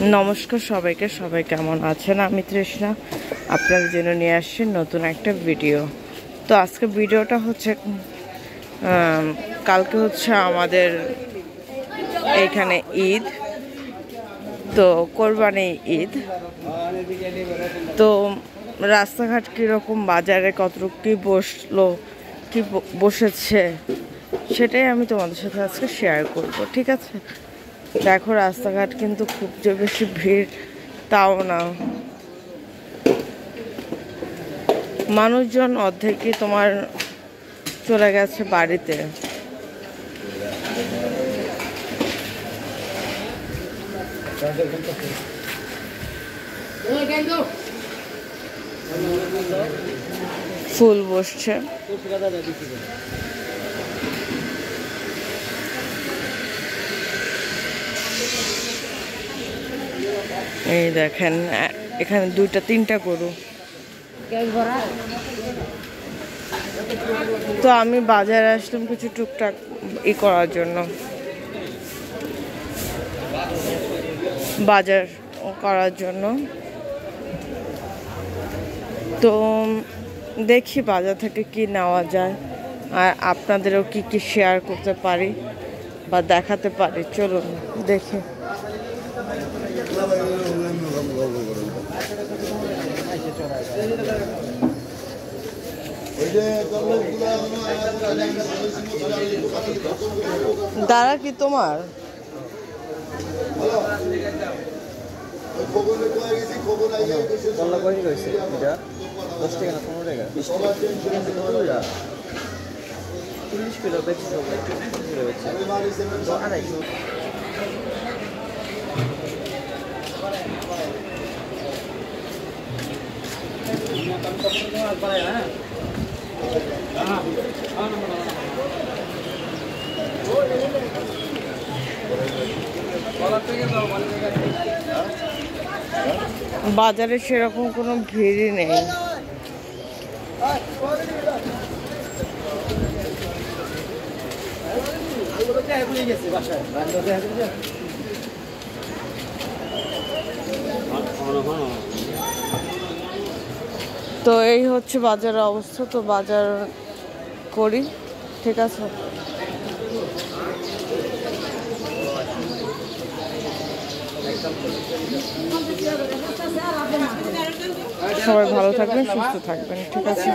নমস্কার সবাইকে, সবাই কেমন আছেন? আমি তৃষ্ণা আপনাদের জন্য নিয়ে আসছি নতুন একটা ভিডিও। তো আজকে ভিডিওটা হচ্ছে কালকে হচ্ছে আমাদের এইখানে ঈদ, তো কোরবানি ঈদ। তো রাস্তাঘাট কীরকম, বাজারে কতটুকু কী বসলো, কি বসেছে, সেটাই আমি তোমাদের সাথে আজকে শেয়ার করব, ঠিক আছে? দেখো রাস্তাঘাট কিন্তু খুব যে বেশি ভিড় তাও না, মানুষজন অর্ধেকই তোমার চলে গেছে বাড়িতে। ফুল বসছে, এই দেখেন এখানে 2-3টা গরু। তো আমি বাজারে আসলাম কিছু টুকটাক করার জন্য, বাজার করার জন্য। তো দেখি বাজার থেকে কি নেওয়া যায় আর আপনাদেরও কি কি শেয়ার করতে পারি বা দেখাতে পারি, চলুন দেখি। দাঁড়া, কি তোমার? বাজারে সেরকম কোনো ভিড়ই নেই। তো এই হচ্ছে বাজারের অবস্থা। তো বাজার করি, ঠিক আছে? সবাই ভালো থাকবেন, সুস্থ থাকবেন, ঠিক আছে?